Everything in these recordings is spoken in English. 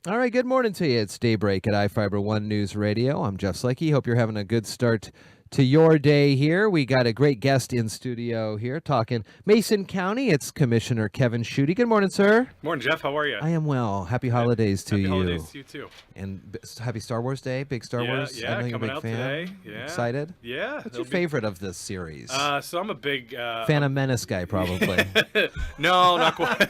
All right, good morning to you. It's Daybreak at iFiber One News Radio. I'm Jeff Slakey. Hope you're having a good start to your day here. We got a great guest in studio here talking Mason County. It's Commissioner Kevin Shutty. Good morning, sir. Morning, Jeff. How are you? I am well. Happy holidays to Happy you. holidays to you too. And happy Star Wars Day. Big Star Wars. I know you're a coming big out fan. today. Yeah, Excited? Yeah. What's your favorite of this series? So I'm a big Phantom Menace guy, probably. No, not quite.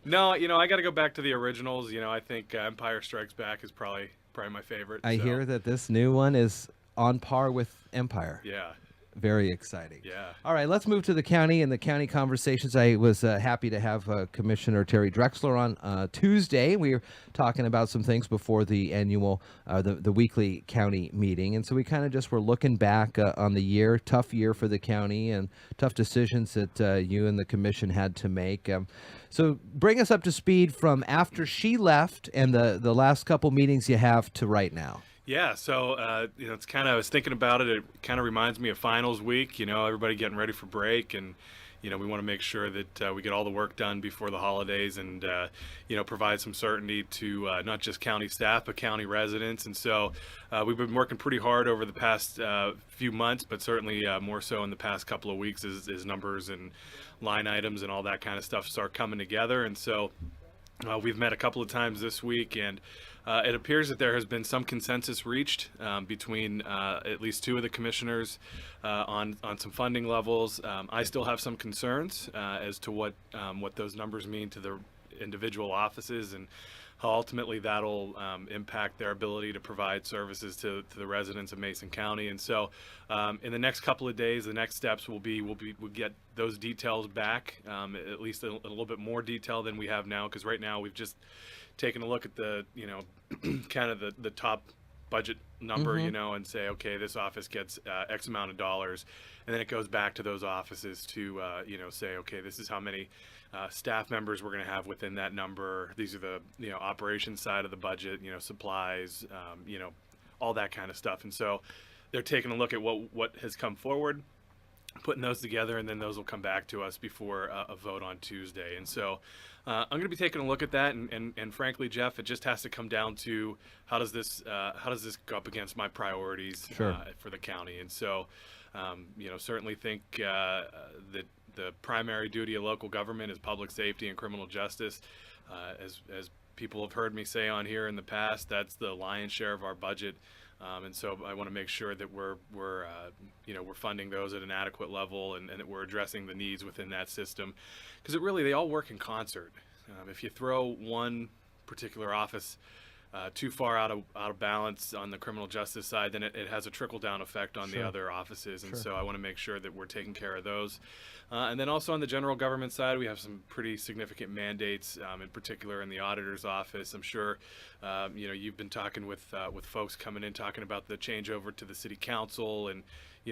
No, I got to go back to the originals. I think Empire Strikes Back is probably my favorite. I hear that this new one is on par with Empire. Yeah. Very exciting. Yeah. All right, let's move to the county and the county conversations. I was happy to have Commissioner Terry Drexler on Tuesday. We were talking about some things before the annual, the weekly county meeting. And so we kind of just were looking back on the year, tough year for the county and tough decisions that you and the commission had to make. So bring us up to speed from after she left and the last couple meetings you have to right now. Yeah, so it's I was thinking about it. It kind of reminds me of finals week. Everybody getting ready for break, and we want to make sure that we get all the work done before the holidays, and provide some certainty to not just county staff but county residents. And so we've been working pretty hard over the past few months, but certainly more so in the past couple of weeks as numbers and line items and all that kind of stuff start coming together. And so we've met a couple of times this week, and it appears that there has been some consensus reached between at least two of the commissioners on some funding levels. I still have some concerns as to what those numbers mean to the individual offices and how ultimately that'll impact their ability to provide services to the residents of Mason County. And so in the next couple of days, the next steps will get those details back, at least a little bit more detail than we have now, because right now we've just taken a look at the kind of the top budget number, and say, okay, this office gets X amount of dollars, and then it goes back to those offices to say, okay, this is how many staff members we're going to have within that number. These are the operations side of the budget, supplies, all that kind of stuff. And so they're taking a look at what has come forward, putting those together, and then those will come back to us before a vote on Tuesday. And so I'm going to be taking a look at that, and frankly, Jeff, it just has to come down to how does this go up against my priorities for the county. And so certainly think that the primary duty of local government is public safety and criminal justice. As people have heard me say on here in the past, that's the lion's share of our budget. And so I want to make sure that we're funding those at an adequate level, and that we're addressing the needs within that system, because they all work in concert. If you throw one particular office too far out of balance on the criminal justice side, then it has a trickle down effect on the other offices. And so I want to make sure that we're taking care of those. And then also on the general government side, we have some pretty significant mandates, in particular in the auditor's office. I'm sure you've been talking with folks coming in talking about the changeover to the city council, and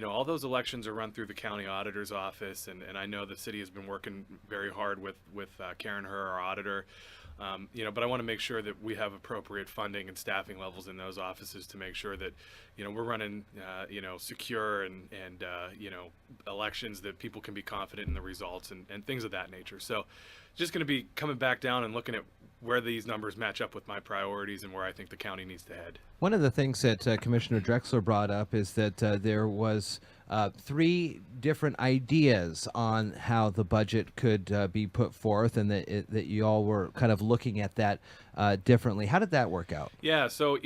all those elections are run through the county auditor's office, and I know the city has been working very hard with Karen Herr, our auditor. But I want to make sure that we have appropriate funding and staffing levels in those offices to make sure that, we're running, secure and elections that people can be confident in the results and things of that nature. So just going to be coming back down and looking at where these numbers match up with my priorities and where I think the county needs to head. One of the things that Commissioner Drexler brought up is that there was three different ideas on how the budget could be put forth, and that you all were kind of looking at that differently. How did that work out? Yeah, so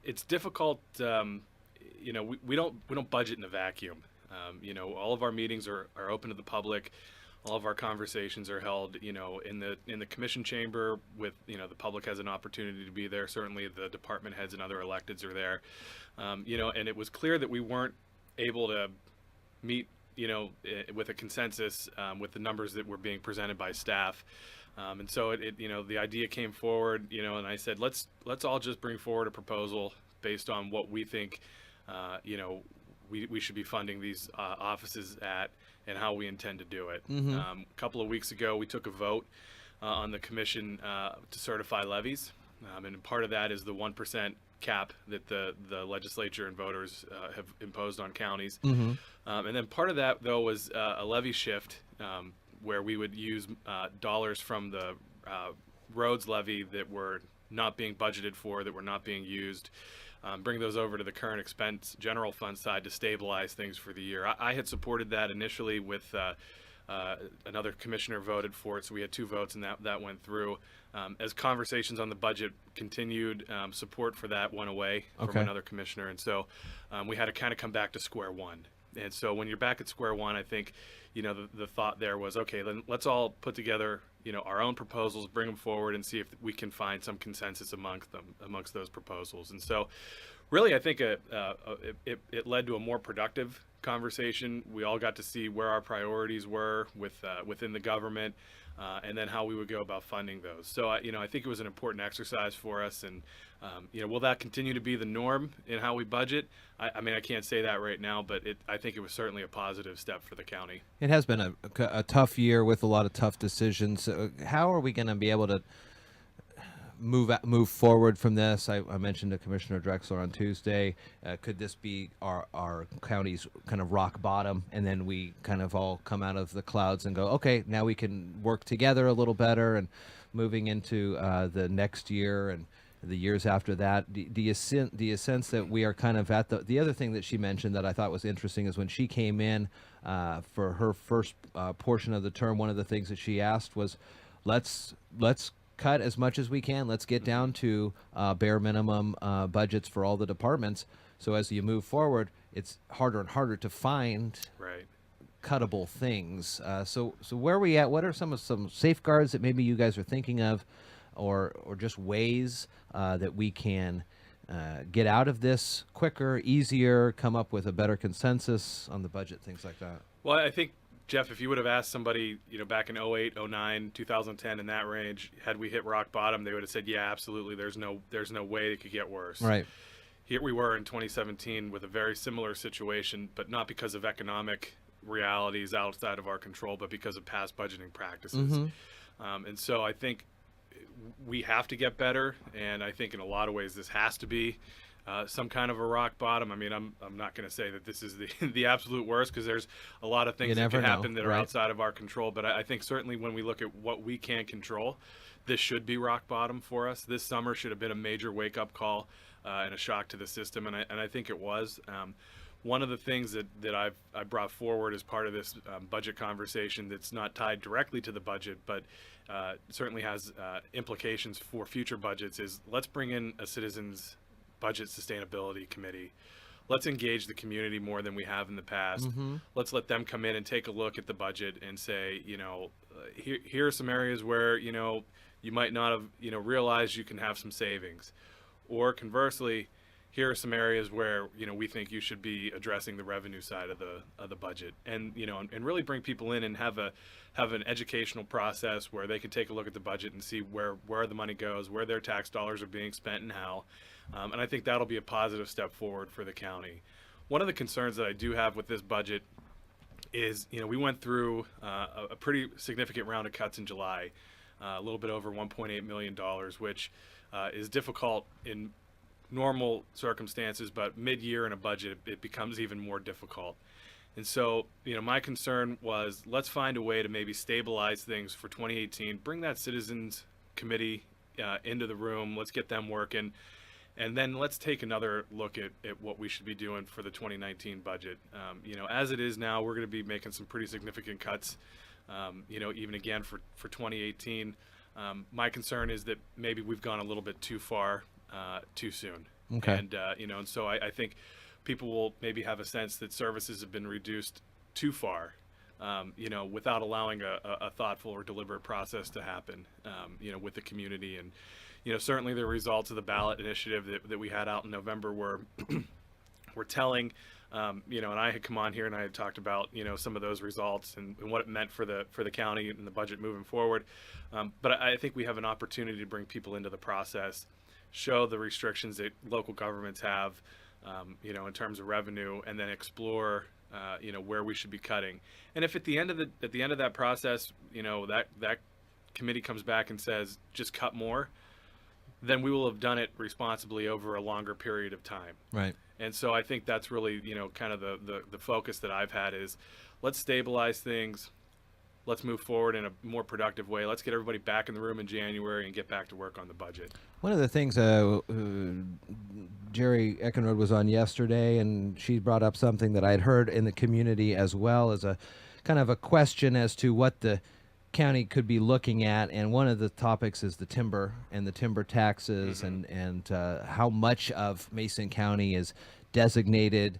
it's difficult. We don't budget in a vacuum. All of our meetings are open to the public. All of our conversations are held, in the commission chamber with, the public has an opportunity to be there. Certainly the department heads and other electeds are there. And it was clear that we weren't able to meet, with a consensus with the numbers that were being presented by staff. And so the idea came forward, and I said, let's all just bring forward a proposal based on what we think, we should be funding these offices at, and how we intend to do it. A couple of weeks ago, we took a vote on the commission to certify levies, and part of that is the 1% cap that the legislature and voters have imposed on counties. And then part of that, though, was a levy shift where we would use dollars from the roads levy that were not being budgeted for, that were not being used, bring those over to the current expense general fund side to stabilize things for the year. I had supported that initially with another commissioner voted for it, so we had 2 votes, and that went through. As conversations on the budget continued, support for that went away from another commissioner, and so we had to kind of come back to square one. And so when you're back at square one, I think, the thought there was, okay, then let's all put together, our own proposals, bring them forward, and see if we can find some consensus amongst those proposals. And so really, I think it led to a more productive conversation. We all got to see where our priorities were within the government, and then how we would go about funding those. So, I think it was an important exercise for us. And, will that continue to be the norm in how we budget? I mean, I can't say that right now, but I think it was certainly a positive step for the county. It has been a tough year with a lot of tough decisions. How are we going to be able to move forward from this? I mentioned to Commissioner Drexler on Tuesday. Could this be our county's kind of rock bottom, and then we kind of all come out of the clouds and go, okay, now we can work together a little better, and moving into the next year and the years after that? Do you sense that we are kind of at the other thing that she mentioned that I thought was interesting is when she came in for her first portion of the term, one of the things that she asked was, let's cut as much as we can. Let's get down to bare minimum budgets for all the departments. So as you move forward, it's harder and harder to find cuttable things. So where are we at? What are some safeguards that maybe you guys are thinking of, or just ways that we can get out of this quicker, easier, come up with a better consensus on the budget, things like that? Well, I think, Jeff, if you would have asked somebody, back in 08, 09, 2010, in that range, had we hit rock bottom, they would have said, yeah, absolutely. There's no way it could get worse. Right. Here we were in 2017 with a very similar situation, but not because of economic realities outside of our control, but because of past budgeting practices. And so I think we have to get better, and I think in a lot of ways this has to be some kind of a rock bottom. I mean, I'm not going to say that this is the absolute worst, because there's a lot of things that can happen that are outside of our control. But I think certainly when we look at what we can control, this should be rock bottom for us. This summer should have been a major wake-up call and a shock to the system, and I think it was. One of the things that I brought forward as part of this budget conversation that's not tied directly to the budget, but certainly has implications for future budgets, is let's bring in a citizens budget sustainability committee. Let's engage the community more than we have in the past. Let's let them come in and take a look at the budget and say, here are some areas where, you might not have, realized you can have some savings. Or conversely, here are some areas where, we think you should be addressing the revenue side of the budget. And, and really bring people in and have an educational process where they can take a look at the budget and see where the money goes, where their tax dollars are being spent, and how. And I think that'll be a positive step forward for the county. One of the concerns that I do have with this budget is, we went through a pretty significant round of cuts in July, a little bit over $1.8 million, which is difficult in normal circumstances, but mid-year in a budget, it becomes even more difficult. And so, my concern was, let's find a way to maybe stabilize things for 2018, bring that citizens committee into the room, let's get them working. And then let's take another look at what we should be doing for the 2019 budget. As it is now, we're going to be making some pretty significant cuts, even again for 2018. My concern is that maybe we've gone a little bit too far too soon. Okay. And, and so I think people will maybe have a sense that services have been reduced too far, without allowing a thoughtful or deliberate process to happen, with the community. And, certainly the results of the ballot initiative that we had out in November were telling, and I had come on here and I had talked about, some of those results and what it meant for the county and the budget moving forward. But I think we have an opportunity to bring people into the process, show the restrictions that local governments have, in terms of revenue, and then explore, where we should be cutting. And if at the end of that process, that committee comes back and says, just cut more, then we will have done it responsibly over a longer period of time. Right. And so I think that's really, kind of the focus that I've had is, let's stabilize things, let's move forward in a more productive way. Let's get everybody back in the room in January and get back to work on the budget. One of the things Jerry Eckenrode was on yesterday, and she brought up something that I'd heard in the community as well as a kind of a question as to what the county could be looking at, and one of the topics is the timber and the timber taxes, and how much of Mason County is designated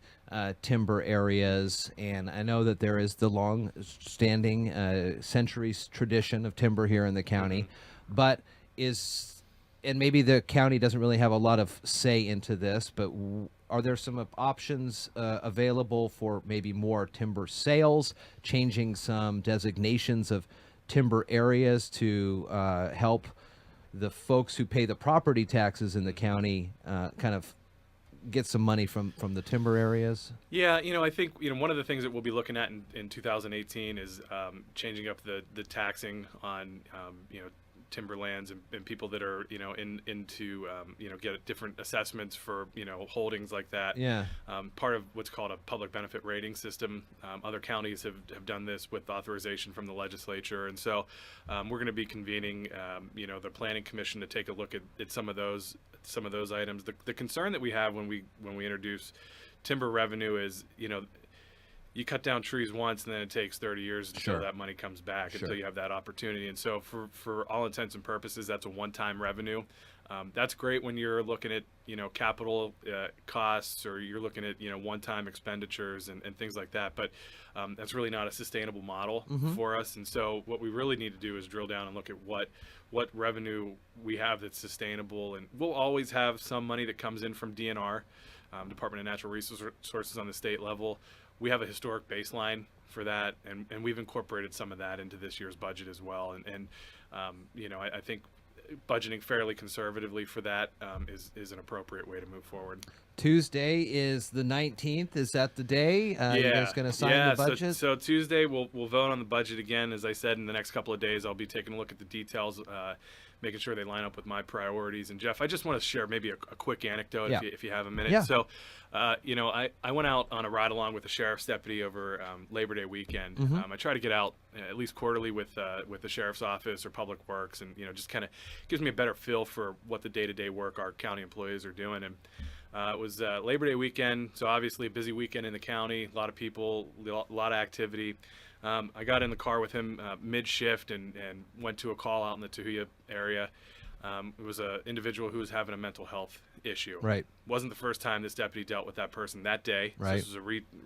timber areas. And I know that there is the long-standing centuries tradition of timber here in the county, but and maybe the county doesn't really have a lot of say into this, but are there some options available for maybe more timber sales, changing some designations of timber areas to help the folks who pay the property taxes in the county kind of get some money from the timber areas? Yeah, I think one of the things that we'll be looking at in 2018 is changing up the taxing on timberlands and people that are into get different assessments for holdings like that. Yeah. Part of what's called a public benefit rating system. Other counties have done this with authorization from the legislature, and so we're going to be convening the Planning Commission to take a look at some of those items. The concern that we have when we introduce timber revenue is you cut down trees once and then it takes 30 years until that money comes back, until you have that opportunity. And so for all intents and purposes, that's a one-time revenue. That's great when you're looking at capital costs, or you're looking at one-time expenditures and things like that. But that's really not a sustainable model for us. And so what we really need to do is drill down and look at what revenue we have that's sustainable. And we'll always have some money that comes in from DNR, Department of Natural Resources on the state level. We have a historic baseline for that, and we've incorporated some of that into this year's budget as well. And I think budgeting fairly conservatively for that is an appropriate way to move forward. Tuesday is the 19th. Is that the day? You guys going to sign the budget? So Tuesday we'll vote on the budget again. As I said, in the next couple of days, I'll be taking a look at the details, making sure they line up with my priorities. And Jeff, I just want to share maybe a quick anecdote if you have a minute. Yeah. So, I went out on a ride along with a sheriff's deputy over Labor Day weekend. I try to get out at least quarterly with the sheriff's office or Public Works, and just kind of gives me a better feel for what the day-to-day work our county employees are doing. And it was Labor Day weekend, so obviously a busy weekend in the county, a lot of people, a lot of activity. I got in the car with him mid-shift and went to a call out in the Tahuya area. It was an individual who was having a mental health issue. Right. Wasn't the first time this deputy dealt with that person that day. Right. So this was a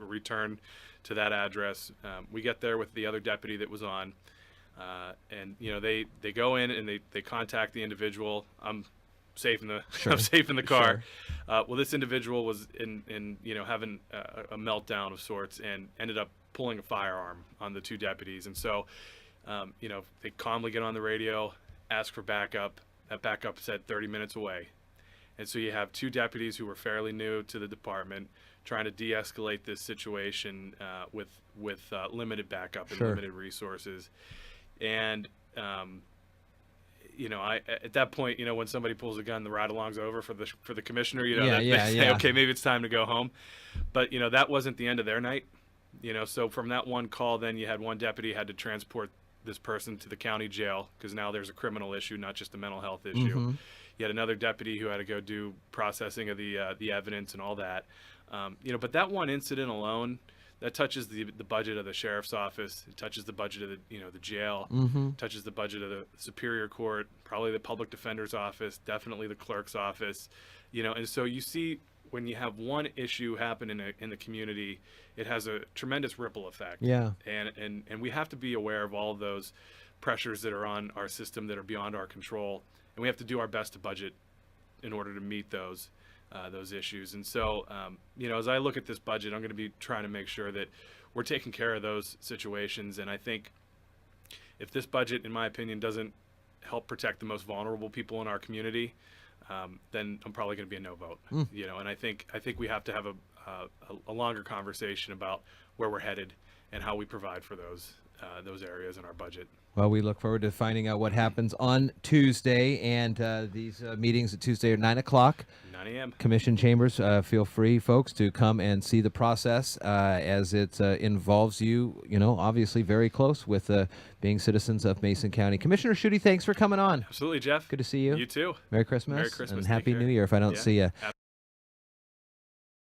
return to that address. We get there with the other deputy that was on, and they go in and they contact the individual. I'm safe in the I'm safe in the car. Well, this individual was in having a meltdown of sorts and ended up pulling a firearm on the two deputies. And so they calmly get on the radio, ask for backup. That backup said 30 minutes away. And so you have two deputies who were fairly new to the department trying to de-escalate this situation with limited backup and limited resources. And at that point, when somebody pulls a gun, the ride-along's over for the commissioner. They say, okay, maybe it's time to go home. But that wasn't the end of their night. So from that one call, then you had one deputy had to transport this person to the county jail, because now there's a criminal issue, not just a mental health issue. You had another deputy who had to go do processing of the evidence and all that. But that one incident alone, that touches the budget of the sheriff's office. It touches the budget of the jail. Touches the budget of the Superior Court, probably the public defender's office, definitely the clerk's office. And so you see, when you have one issue happen in the community, it has a tremendous ripple effect. Yeah. And we have to be aware of all of those pressures that are on our system that are beyond our control, and we have to do our best to budget in order to meet those issues. And so, as I look at this budget, I'm going to be trying to make sure that we're taking care of those situations. And I think if this budget, in my opinion, doesn't help protect the most vulnerable people in our community, then I'm probably going to be a no vote. And I think we have to have a longer conversation about where we're headed and how we provide for those those areas in our budget. Well, we look forward to finding out what happens on Tuesday, and these meetings at Tuesday are 9 o'clock. 9 a.m. Commission chambers, feel free, folks, to come and see the process as it involves you, obviously very close with being citizens of Mason County. Commissioner Shutty, thanks for coming on. Absolutely, Jeff. Good to see you. You too. Merry Christmas. Merry Christmas. And Take Happy care. New Year if I don't see you.